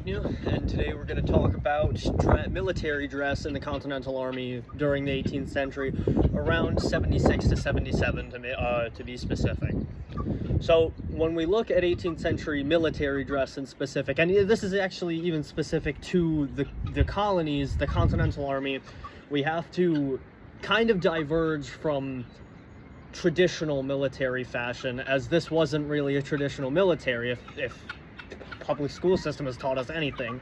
Agnew, and today we're going to talk about military dress in the Continental Army during the 18th century, around 76 to 77 to be specific. So when we look at 18th century military dress in specific, and this is actually even specific to the colonies, the Continental Army, we have to kind of diverge from traditional military fashion, as this wasn't really a traditional military, if public school system has taught us anything.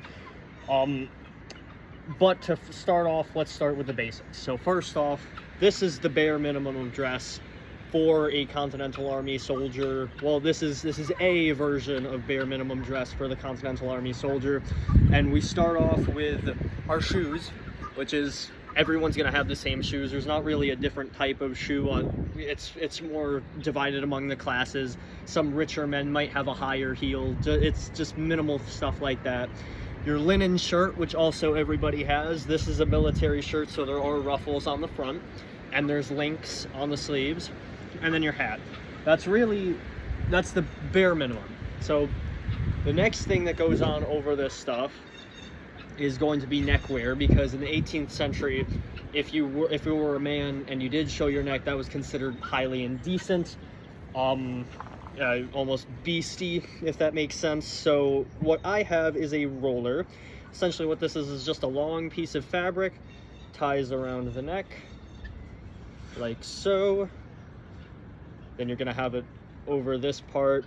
But to start off, let's start with the basics. So first off, this is the bare minimum of dress for a Continental Army soldier. Well, this is a version of bare minimum dress for the Continental Army soldier. And we start off with our shoes, which is everyone's gonna have the same shoes. There's not really a different type of shoe on. It's more divided among the classes. Some richer men might have a higher heel. It's just minimal stuff like that. Your linen shirt, which also everybody has. This is a military shirt, so there are ruffles on the front, and there's links on the sleeves. And then your hat. That's the bare minimum. So the next thing that goes on over this stuff is going to be neckwear, because in the 18th century, if you were a man and you did show your neck, that was considered highly indecent, almost beastie, if that makes sense. So what I have is a roller. Essentially what this is just a long piece of fabric, ties around the neck like so. Then you're gonna have it over this part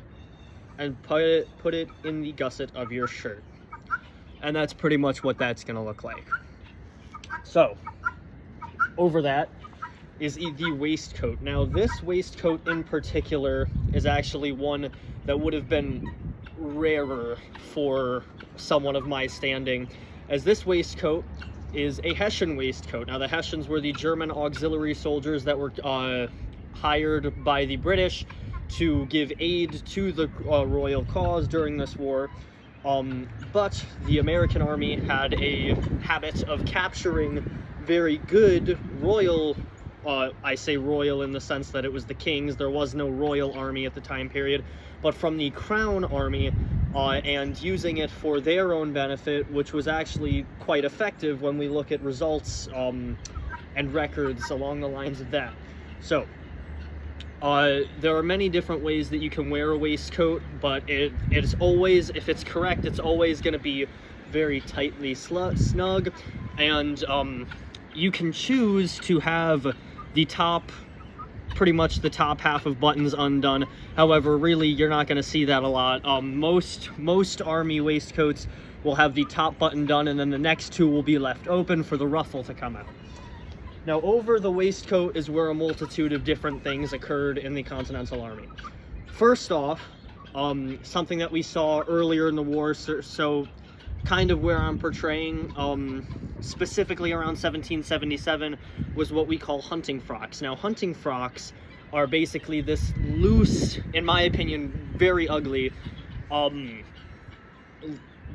and put it in the gusset of your shirt. And that's pretty much what that's gonna look like. So, over that is the waistcoat. Now, this waistcoat in particular is actually one that would have been rarer for someone of my standing, as this waistcoat is a Hessian waistcoat. Now, the Hessians were the German auxiliary soldiers that were hired by the British to give aid to the royal cause during this war. But the American army had a habit of capturing very good royal, I say royal in the sense that it was the king's. There was no royal army at the time period, but from the crown army, and using it for their own benefit, which was actually quite effective when we look at results and records along the lines of that. So there are many different ways that you can wear a waistcoat, but it's always, if it's correct, it's always going to be very tightly snug, and you can choose to have the top, pretty much the top half of buttons undone. However, really, you're not going to see that a lot. Most army waistcoats will have the top button done, and then the next two will be left open for the ruffle to come out. Now, over the waistcoat is where a multitude of different things occurred in the Continental Army. First off, something that we saw earlier in the war, so kind of where I'm portraying, specifically around 1777, was what we call hunting frocks. Now, hunting frocks are basically this loose, in my opinion, very ugly,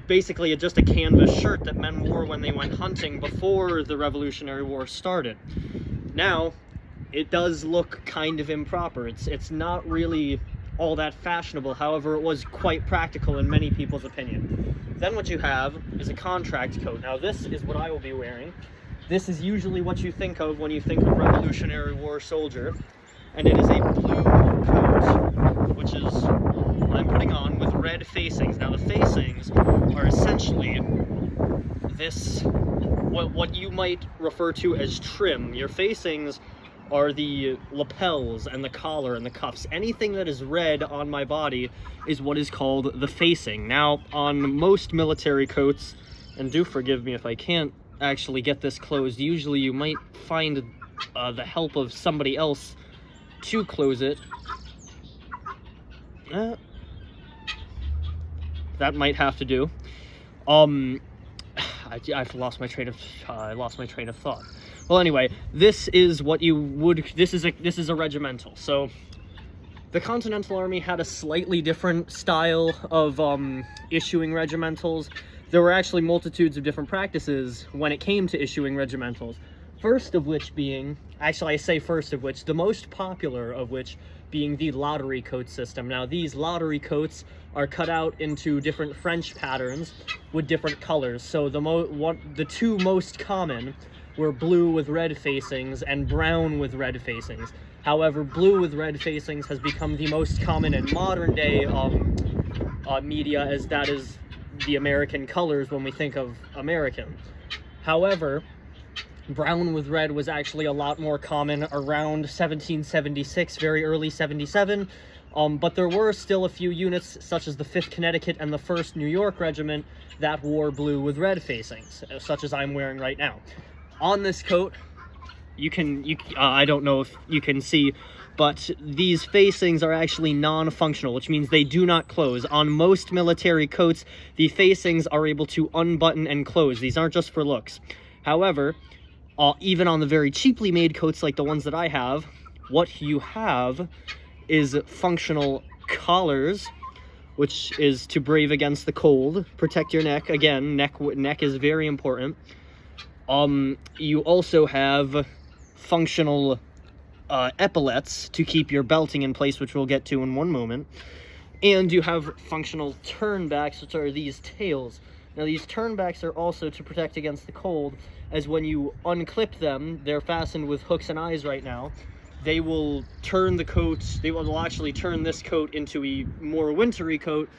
basically just a canvas shirt that men wore when they went hunting before the Revolutionary War started. Now, it does look kind of improper. It's not really all that fashionable. However, it was quite practical in many people's opinion. Then what you have is a contract coat. Now, this is what I will be wearing. This is usually what you think of when you think of Revolutionary War soldier, and it is a blue coat, which is what I'm putting on with red facings. Now, the facings are essentially this, what you might refer to as trim. Your facings are the lapels and the collar and the cuffs. Anything that is red on my body is what is called the facing. Now, on most military coats, and do forgive me if I can't actually get this closed, usually you might find the help of somebody else to close it. That might have to do. I've lost my train of thought. Well, anyway, this is what you would. This is a regimental. So the Continental Army had a slightly different style of issuing regimentals. There were actually multitudes of different practices when it came to issuing regimentals. First of which being, actually I say first of which, the most popular of which being the lottery coat system. Now, these lottery coats are cut out into different French patterns with different colors. So the two most common were blue with red facings and brown with red facings. However, blue with red facings has become the most common in modern day media, as that is the American colors when we think of American. However, brown with red was actually a lot more common around 1776, very early 77, but there were still a few units, such as the 5th Connecticut and the 1st New York Regiment, that wore blue with red facings, such as I'm wearing right now. On this coat, I don't know if you can see, but these facings are actually non-functional, which means they do not close. On most military coats, the facings are able to unbutton and close. These aren't just for looks. However, even on the very cheaply made coats like the ones that I have, what you have is functional collars, which is to brave against the cold, protect your neck. Again, neck is very important. You also have functional epaulets to keep your belting in place, which we'll get to in one moment. And you have functional turnbacks, which are these tails. Now, these turnbacks are also to protect against the cold, as when you unclip them, they're fastened with hooks and eyes right now. They will turn the coat, they will actually turn this coat into a more wintry coat,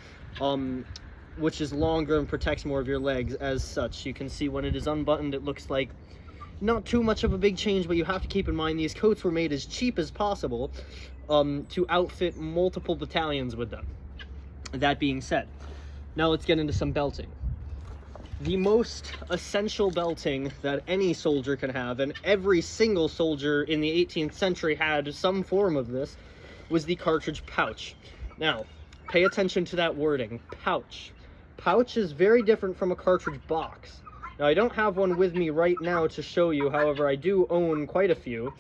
which is longer and protects more of your legs as such. You can see when it is unbuttoned, it looks like not too much of a big change, but you have to keep in mind these coats were made as cheap as possible to outfit multiple battalions with them. That being said, now let's get into some belting. The most essential belting that any soldier can have, and every single soldier in the 18th century had some form of this, was the cartridge pouch. Now, pay attention to that wording, pouch. Pouch is very different from a cartridge box. Now, I don't have one with me right now to show you, however, I do own quite a few.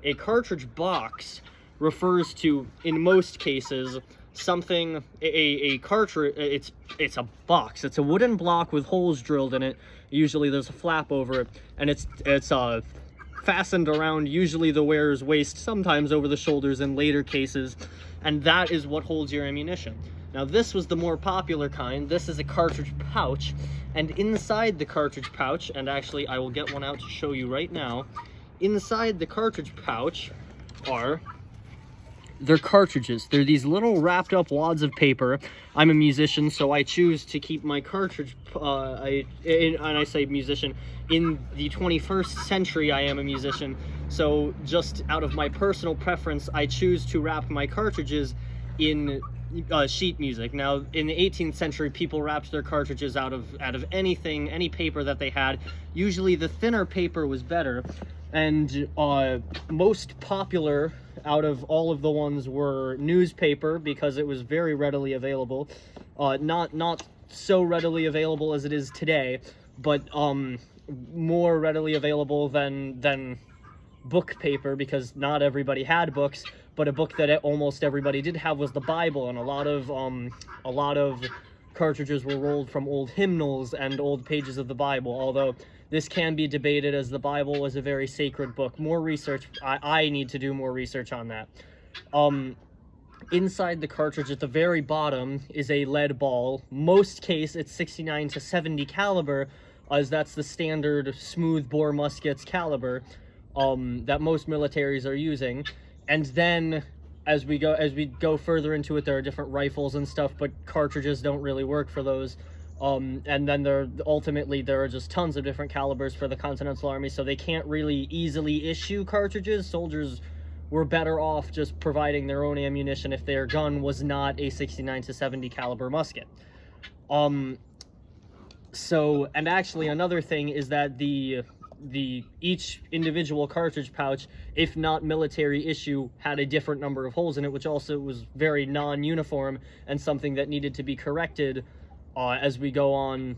A cartridge box refers to, in most cases, something, a cartridge, it's a box. It's a wooden block with holes drilled in it. Usually there's a flap over it, and it's fastened around usually the wearer's waist, sometimes over the shoulders in later cases, and that is what holds your ammunition. Now, this was the more popular kind. This is a cartridge pouch, and inside the cartridge pouch, and actually I will get one out to show you right now, inside the cartridge pouch are they're cartridges. They're these little wrapped up wads of paper. I'm a musician, so I choose to keep my cartridge, and I say musician, in the 21st century I am a musician, so just out of my personal preference, I choose to wrap my cartridges in sheet music. Now, in the 18th century, people wrapped their cartridges out of anything, any paper that they had. Usually the thinner paper was better, and most popular out of all of the ones were newspaper, because it was very readily available. Not so readily available as it is today, but more readily available than book paper, because not everybody had books, but a book that almost everybody did have was the Bible, and a lot of cartridges were rolled from old hymnals and old pages of the Bible, although this can be debated, as the Bible is a very sacred book. More research, I need to do more research on that. Inside the cartridge at the very bottom is a lead ball. Most case it's 69 to 70 caliber, as that's the standard smooth bore muskets caliber that most militaries are using. And then as we go further into it, there are different rifles and stuff, but cartridges don't really work for those. And then there are just tons of different calibers for the Continental Army, so they can't really easily issue cartridges. Soldiers were better off just providing their own ammunition if their gun was not a 69 to 70 caliber musket. So, and actually another thing is that each individual cartridge pouch, if not military issue, had a different number of holes in it, which also was very non-uniform and something that needed to be corrected as we go on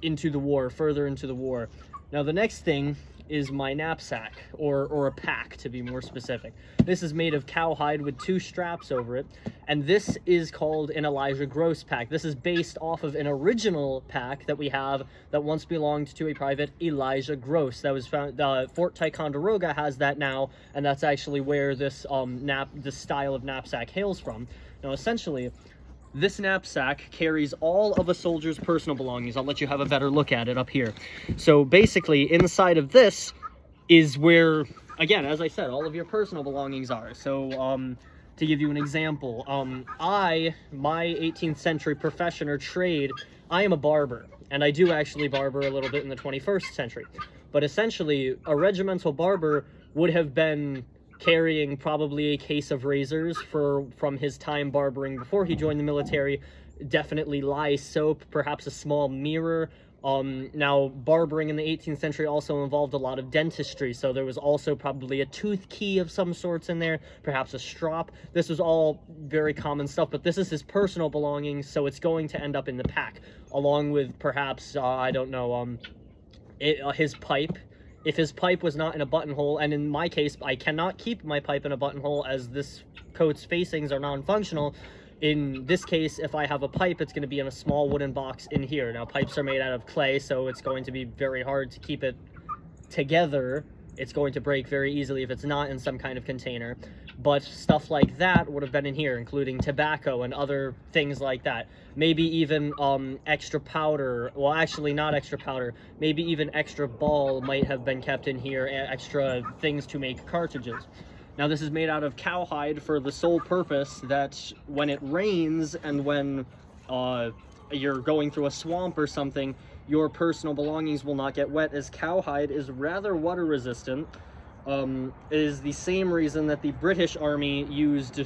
into the war, further into the war. Now, the next thing is my knapsack, or a pack to be more specific. This is made of cowhide with 2 straps over it, and this is called an Elijah Gross pack. This is based off of an original pack that we have that once belonged to a private Elijah Gross that was found. Fort Ticonderoga has that now, and that's actually where this this style of knapsack hails from. Now, essentially, this knapsack carries all of a soldier's personal belongings. I'll let you have a better look at it up here. So basically, inside of this is where, again, as I said, all of your personal belongings are. So to give you an example, my 18th century profession or trade, I am a barber, and I do actually barber a little bit in the 21st century. But essentially, a regimental barber would have been carrying probably a case of razors from his time barbering before he joined the military, definitely lye soap, perhaps a small mirror. Now, barbering in the 18th century also involved a lot of dentistry, so there was also probably a tooth key of some sorts in there, perhaps a strop. This was all very common stuff, but this is his personal belongings, so it's going to end up in the pack, along with perhaps, I don't know, his pipe. If his pipe was not in a buttonhole, and in my case, I cannot keep my pipe in a buttonhole as this coat's facings are non-functional. In this case, if I have a pipe, it's going to be in a small wooden box in here. Now, pipes are made out of clay, so it's going to be very hard to keep it together. It's going to break very easily if it's not in some kind of container. But stuff like that would have been in here, including tobacco and other things like that. Maybe even extra powder. Well, actually, not extra powder. Maybe even extra ball might have been kept in here, extra things to make cartridges. Now, this is made out of cowhide for the sole purpose that when it rains and when you're going through a swamp or something, your personal belongings will not get wet, as cowhide is rather water resistant. It is the same reason that the British Army used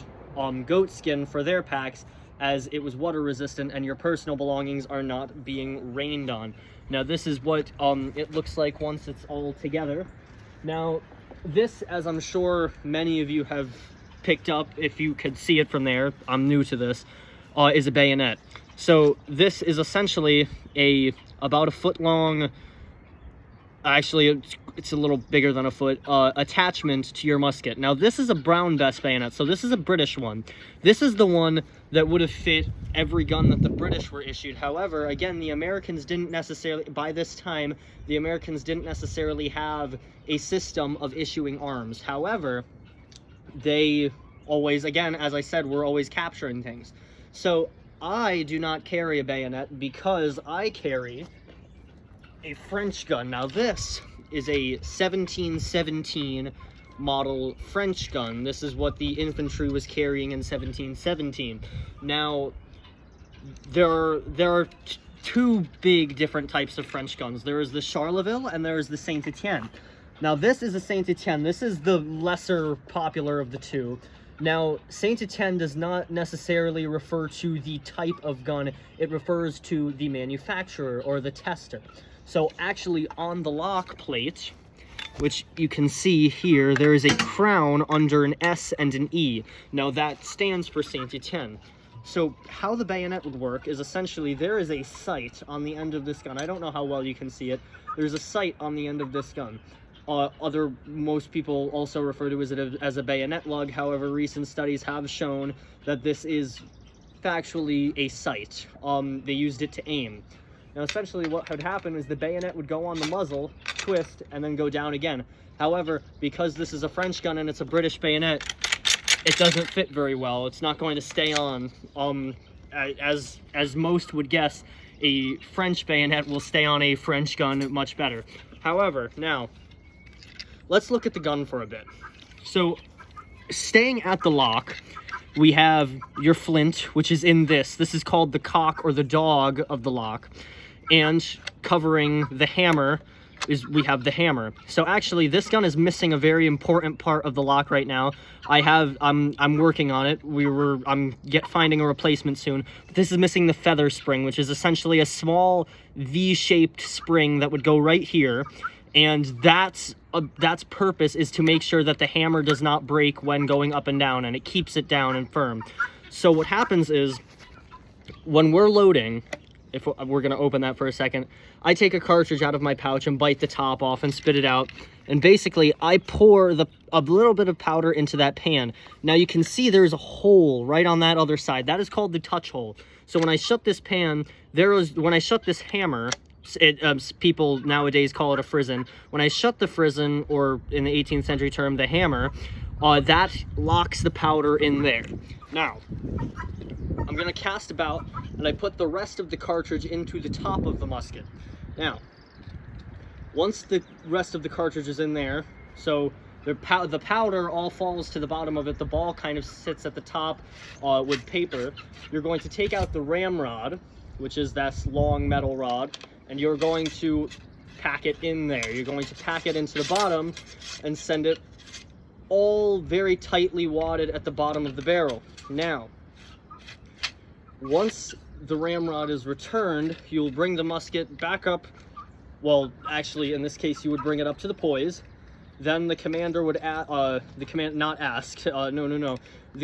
goat skin for their packs, as it was water resistant and your personal belongings are not being rained on. Now, this is what it looks like once it's all together. Now, this, as I'm sure many of you have picked up, if you could see it from there, I'm new to this, is a bayonet. So this is essentially about a foot long, actually it's a little bigger than a foot, attachment to your musket. Now, this is a Brown Bess bayonet, so this is a British one. This is the one that would have fit every gun that the British were issued. However, again, the Americans didn't necessarily, by this time, the Americans didn't necessarily have a system of issuing arms. However, they always, again, as I said, were always capturing things. So I do not carry a bayonet because I carry a French gun. Now, this is a 1717 model French gun. This is what the infantry was carrying in 1717. Now, there are two big different types of French guns. There is the Charleville and there is the Saint Etienne. Now, this is a Saint Etienne. This is the lesser popular of the two. Now, Saint Etienne does not necessarily refer to the type of gun. It refers to the manufacturer or the tester. So actually, on the lock plate, which you can see here, there is a crown under an S and an E. Now, that stands for Saint Etienne. So how the bayonet would work is essentially there is a sight on the end of this gun. I don't know how well you can see it. There's a sight on the end of this gun. Most people also refer to it as a bayonet lug. However, recent studies have shown that this is factually a sight. They used it to aim. Now, essentially what would happen is the bayonet would go on the muzzle, twist, and then go down again. However, because this is a French gun and it's a British bayonet, it doesn't fit very well. It's not going to stay on. As most would guess, a French bayonet will stay on a French gun much better. However, now, let's look at the gun for a bit. So, staying at the lock, we have your flint, which is in this. This is called the cock or the dog of the lock. And covering the hammer we have the hammer. So actually, this gun is missing a very important part of the lock right now. I'm working on it. I'm finding a replacement soon. But this is missing the feather spring, which is essentially a small V-shaped spring that would go right here. And that's purpose is to make sure that the hammer does not break when going up and down, and it keeps it down and firm. So what happens is, when we're loading, if we're going to open that for a second, I take a cartridge out of my pouch and bite the top off and spit it out. And basically, I pour a little bit of powder into that pan. Now you can see there's a hole right on that other side. That is called the touch hole. So when I shut this pan, when I shut this hammer, people nowadays call it a frizzen. When I shut the frizzen, or in the 18th century term, the hammer, that locks the powder in there. Now, I'm going to cast about, and I put the rest of the cartridge into the top of the musket. Now, once the rest of the cartridge is in there, so the powder all falls to the bottom of it, the ball kind of sits at the top with paper, you're going to take out the ramrod, which is that long metal rod, and you're going to pack it in there. You're going to pack it into the bottom and send it all very tightly wadded at the bottom of the barrel. Now, once the ramrod is returned, you'll bring the musket back up. Well, actually, in this case, you would bring it up to the poise. Then the commander would the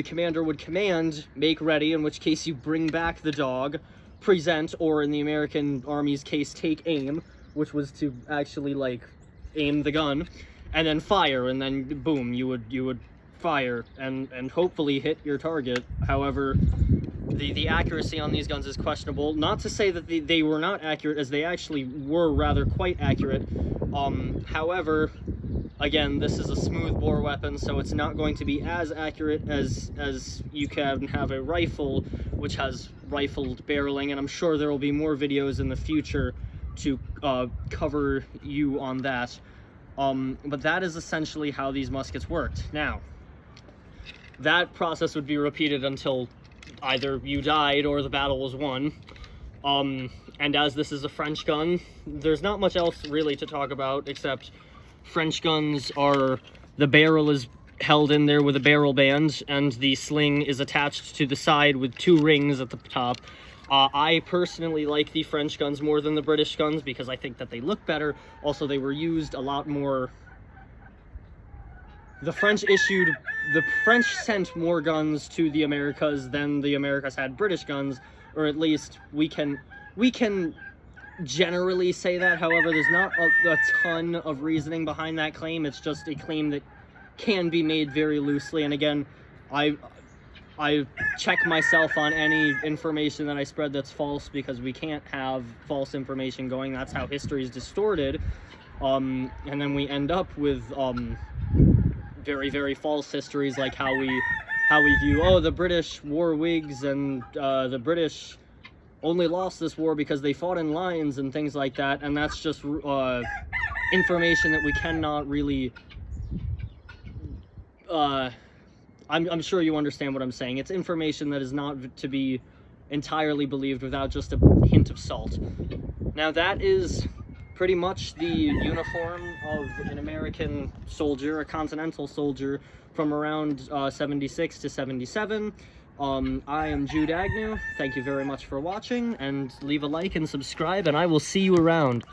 commander would command, make ready, in which case you bring back the dog, present, or in the American Army's case, take aim, which was to actually, like, aim the gun, and then fire, and then boom, you would fire and hopefully hit your target. However, the accuracy on these guns is questionable. Not to say that they were not accurate, as they actually were rather quite accurate. However, again, this is a smooth bore weapon, so it's not going to be as accurate as you can have a rifle, which has rifled barreling, and I'm sure there will be more videos in the future to cover you on that. But that is essentially how these muskets worked. Now, that process would be repeated until either you died or the battle was won. And as this is a French gun, there's not much else really to talk about, except French guns are, the barrel is held in there with a barrel band, and the sling is attached to the side with 2 rings at the top. I personally like the French guns more than the British guns because I think that they look better. Also, they were used a lot more. The French sent more guns to the Americas than the Americas had British guns, or at least we can generally say that. However, there's not a ton of reasoning behind that claim. It's just a claim that can be made very loosely. And again, I check myself on any information that I spread that's false, because we can't have false information going. That's how history is distorted. And then we end up with very, very false histories, like how we view, oh, the British wore wigs, and the British only lost this war because they fought in lines and things like that. And that's just information that we cannot really I'm sure you understand what I'm saying. It's information that is not to be entirely believed without just a hint of salt. Now, that is pretty much the uniform of an American soldier, a continental soldier, from around 76 to 77. I am Jude Agnew. Thank you very much for watching, and leave a like and subscribe, and I will see you around.